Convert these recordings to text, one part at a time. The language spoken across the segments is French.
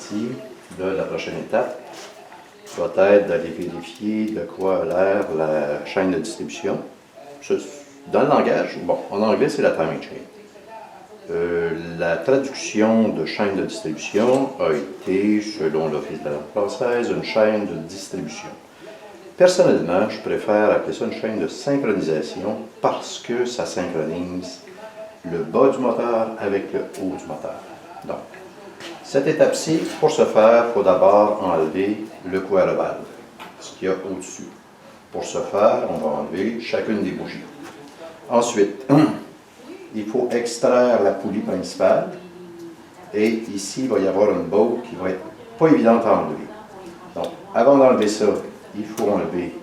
partie. Là, la prochaine étape va être d'aller vérifier de quoi a l'air la chaîne de distribution. Dans le langage, bon, en anglais, c'est la timing chain. La traduction de chaîne de distribution a été, selon l'Office de la langue française, une chaîne de distribution. Personnellement, je préfère appeler ça une chaîne de synchronisation parce que ça synchronise le bas du moteur avec le haut du moteur. Donc, cette étape-ci, pour ce faire, il faut d'abord enlever le coil valve, ce qu'il y a au-dessus. Pour ce faire, on va enlever chacune des bougies. Ensuite, il faut extraire la poulie principale et ici, il va y avoir une botte qui va être pas évidente à enlever. Donc, avant d'enlever ça, il faut enlever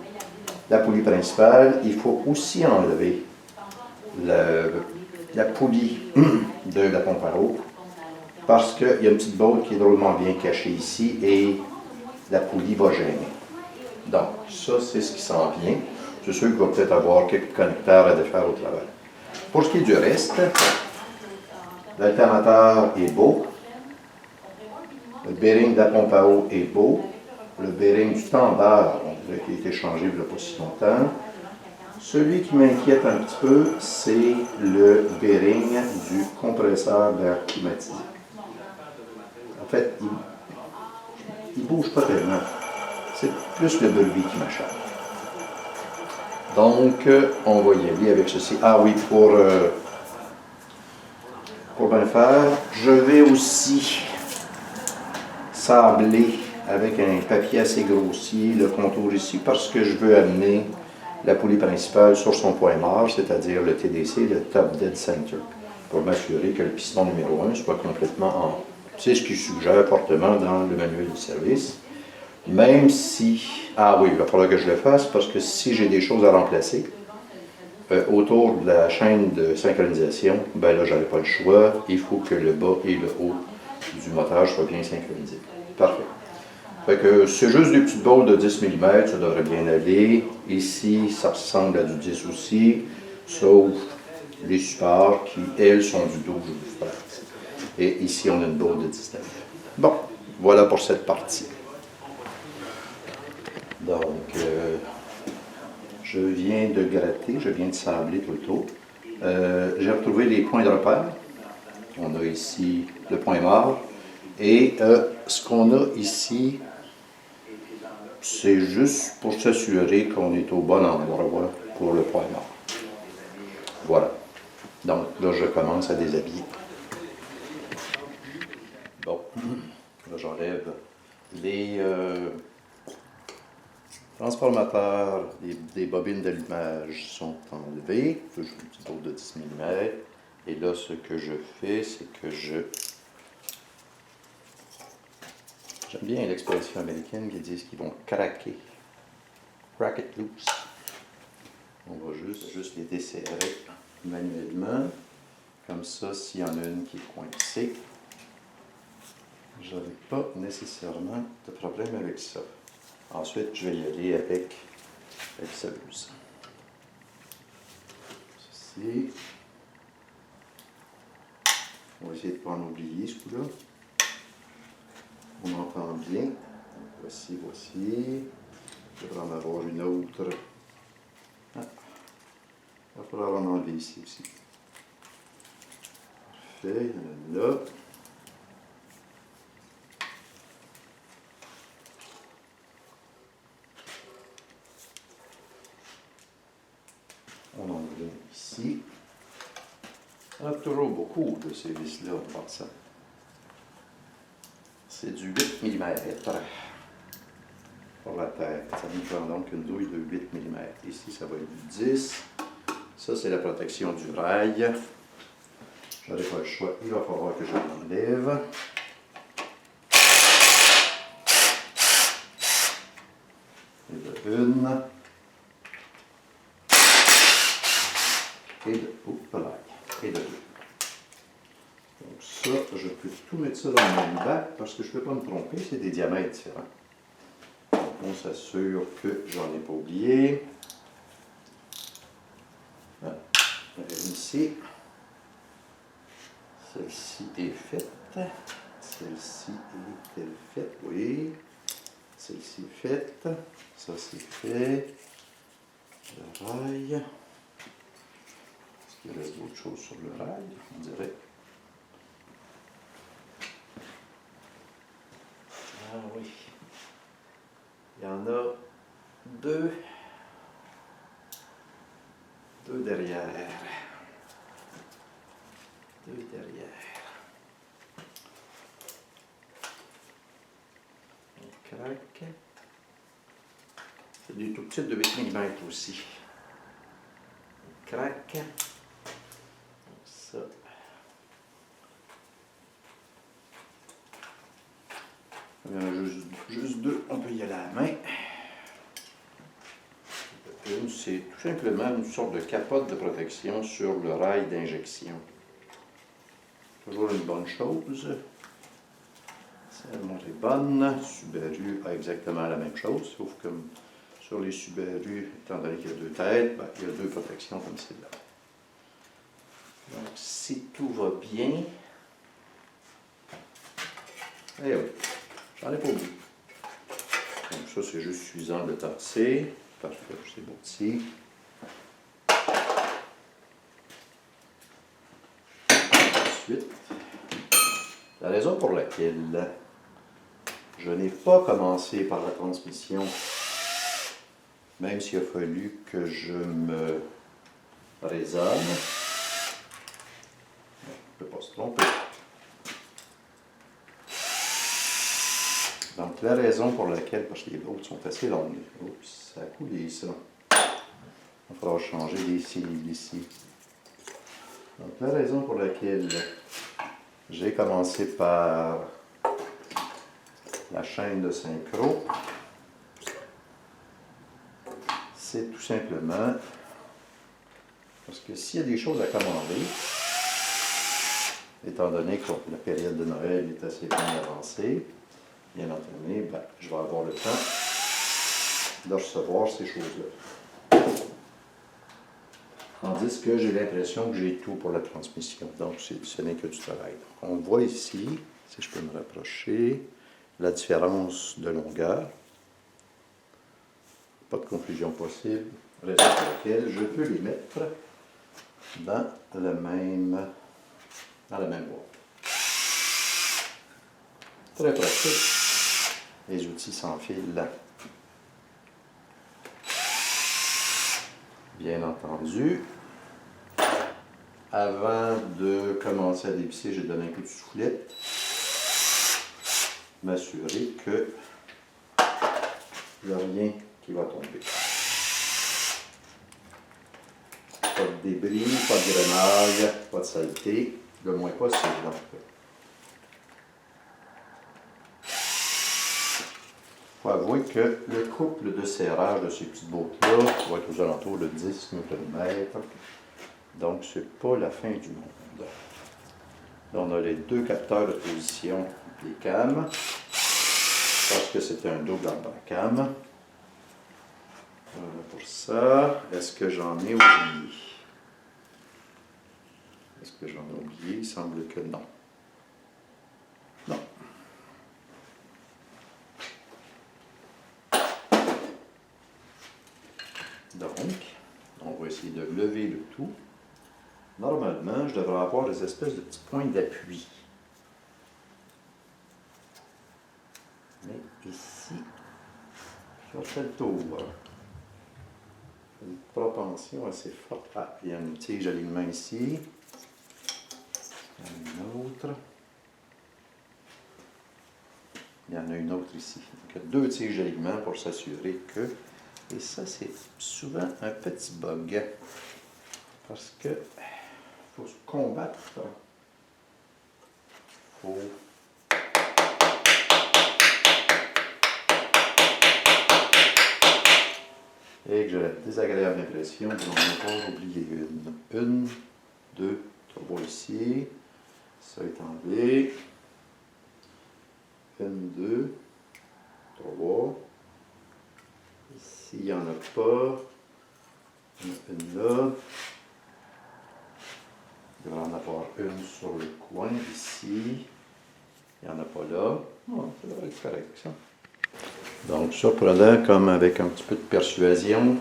la poulie principale. Il faut aussi enlever la poulie de la pompe à eau parce qu'il y a une petite botte qui est drôlement bien cachée ici et la poulie va gêner. Donc, ça, c'est ce qui s'en vient. C'est sûr qu'il va peut-être avoir quelques connecteurs à défaire au travail. Pour ce qui est du reste, l'alternateur est beau. Le bearing de la pompe à eau est beau. Le bearing du tendeur, qui a été changé il n'y a pas si longtemps. Celui qui m'inquiète un petit peu, c'est le bearing du compresseur d'air climatisé. En fait, il ne bouge pas tellement. C'est plus le bruit qui m'achappe. Donc, on va y aller avec ceci. Ah oui, pour bien faire, je vais aussi sabler avec un papier assez grossier le contour ici parce que je veux amener la poulie principale sur son point mort, c'est-à-dire le TDC, le Top Dead Center, pour m'assurer que le piston numéro 1 soit complètement en haut. C'est ce qu'il suggère fortement dans le manuel du service. Même si, ah oui, il va falloir que je le fasse parce que si j'ai des choses à remplacer autour de la chaîne de synchronisation, ben là, j'avais pas le choix. Il faut que le bas et le haut du moteur soient bien synchronisés. Parfait. Fait que c'est juste des petites bottes de 10 mm, ça devrait bien aller. Ici, ça ressemble à du 10 aussi, sauf les supports qui, elles, sont du 12 ou du 13. Et ici, on a une botte de 19. Bon, voilà pour cette partie. Donc, je viens de gratter, je viens de sabler tout le tour. J'ai retrouvé les points de repère. On a ici le point mort. Et ce qu'on a ici, c'est juste pour s'assurer qu'on est au bon endroit pour le point mort. Voilà. Donc, là, je commence à déshabiller. Bon, là, j'enlève les transformateurs, les bobines d'allumage sont enlevées. Toujours une petite botte de 10 mm. Et là, ce que je fais, c'est que j'aime bien l'expression américaine qui disent qu'ils vont craquer. Crack it loose. On va juste les desserrer manuellement. Comme ça, s'il y en a une qui est coincée, je n'aurai pas nécessairement de problème avec ça. Ensuite, je vais y aller avec la visseuse. Ceci. On va essayer de ne pas en oublier ce coup-là. On entend bien. Voici. Je vais en avoir une autre. Ah. Il va falloir en enlever ici aussi. Parfait, il y en a là. On en a une ici. On a toujours beaucoup de ces vis-là en passant. C'est du 8 mm pour la tête. Ça nous prend donc une douille de 8 mm. Ici, ça va être du 10. Ça, c'est la protection du rail. Je n'aurai pas le choix. Il va falloir que je l'enlève. Et de une. Et de deux. Donc ça, je peux tout mettre ça dans le même bac parce que je ne peux pas me tromper, c'est des diamètres différents. Donc on s'assure que j'en ai pas oublié. Voilà. Ici, celle-ci est faite. Celle-ci est-elle faite? Oui. Celle-ci est faite. Ça, c'est fait. Le rail. Est-ce qu'il reste d'autres choses sur le rail? On dirait. Ah oui. Il y en a deux. Deux derrière. Deux derrière. On craque. C'est des tout petits de 8 mm aussi. On craque. Ça. Juste deux, on peut y aller à la main. C'est tout simplement une sorte de capote de protection sur le rail d'injection. Toujours une bonne chose. Celle-là est bonne. Subaru a exactement la même chose, sauf que sur les Subaru, étant donné qu'il y a deux têtes, ben, il y a deux protections comme celle-là. Donc, si tout va bien, eh oui, j'en ai pas oublié. Donc ça, c'est juste suffisant de tasser. Parfait, c'est beau petit. Ensuite, la raison pour laquelle je n'ai pas commencé par la transmission, même s'il a fallu que je me raisonne, je ne peux pas se tromper. Donc, la raison pour laquelle, parce que les autres sont assez longues. Oups, ça a coulé, ça. Il va falloir changer les cils ici. Donc, la raison pour laquelle j'ai commencé par la chaîne de synchro, c'est tout simplement parce que s'il y a des choses à commander, étant donné que la période de Noël est assez bien avancée, bien entendu, ben, je vais avoir le temps de recevoir ces choses-là. Tandis que j'ai l'impression que j'ai tout pour la transmission. Donc, ce n'est que du travail. Donc, on voit ici, si je peux me rapprocher, la différence de longueur. Pas de confusion possible. Raison pour laquelle je peux les mettre dans la même boîte. Très pratique. Les outils s'enfilent. Bien entendu, avant de commencer à dévisser, j'ai donné un coup de soufflette. M'assurer que il n'y a rien qui va tomber. Pas de débris, pas de grenaille, pas de saleté, le moins possible. Donc. Il faut avouer que le couple de serrage de ces petites bottes-là va être aux alentours de 10 Nm. Donc, ce n'est pas la fin du monde. Là, on a les deux capteurs de position des cams. Parce que c'est un double en cam. Voilà pour ça. Est-ce que j'en ai oublié? Est-ce que j'en ai oublié? Il semble que non. Non. Donc, on va essayer de lever le tout. Normalement, je devrais avoir des espèces de petits points d'appui. Mais ici, je fais le tour. Une propension assez forte. Ah, il y a une tige d'alignement ici. Il y en a une autre. Il y en a une autre ici. Donc, il y a deux tiges d'alignement pour s'assurer que... Et ça, c'est souvent un petit bug. Parce que faut se combattre. Faut... Et que j'ai la désagréable impression de n'en avoir oublié une. Une, deux, trois ici. Ça est enlevé. Une, deux, trois. Ici, il n'y en a pas. Il y en a une là. Il devrait en avoir une sur le coin ici. Il n'y en a pas là. Oh, ça devrait être correct, ça. Donc, ça, prenant comme avec un petit peu de persuasion,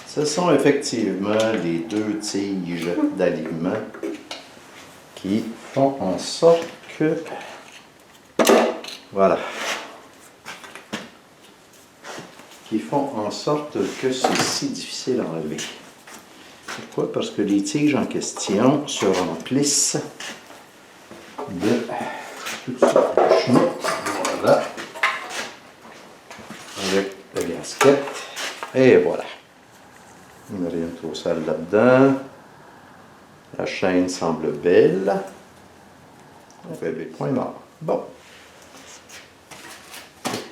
ce sont effectivement les deux tiges d'alignement qui font en sorte que... Voilà. Qui font en sorte que c'est si difficile à enlever. Pourquoi? Parce que les tiges en question se remplissent de toutes sortes de chemins. Voilà. Avec la gasquette. Et voilà. Il n'y a rien de trop sale là-dedans. La chaîne semble belle. Un bébé point mort. Bon.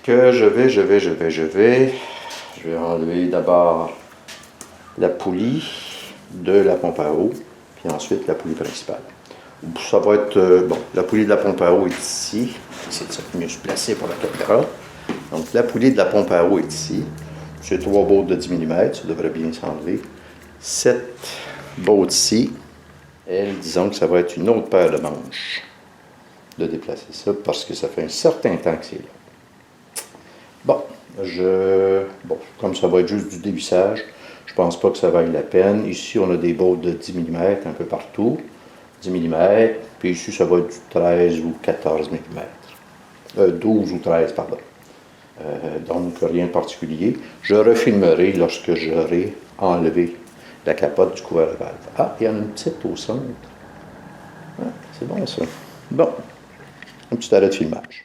Que je vais enlever d'abord la poulie de la pompe à eau, puis ensuite la poulie principale. Ça va être, bon, la poulie de la pompe à eau est ici. C'est ça mieux se placer pour la caméra. Donc la poulie de la pompe à eau est ici. C'est 3 bottes de 10 mm, ça devrait bien s'enlever. Cette botte-ci, elle, disons que ça va être une autre paire de manches de déplacer ça, parce que ça fait un certain temps que c'est là. Bon, comme ça va être juste du dévissage, je pense pas que ça vaille la peine. Ici, on a des bottes de 10 mm un peu partout. 10 mm, puis ici, ça va être du 13 ou 14 mm. 12 ou 13, pardon. Donc, rien de particulier. Je refilmerai lorsque j'aurai enlevé la capote du couvert de valve. Ah, il y en a une petite au centre. Ah, c'est bon, ça. Bon, un petit arrêt de filmage.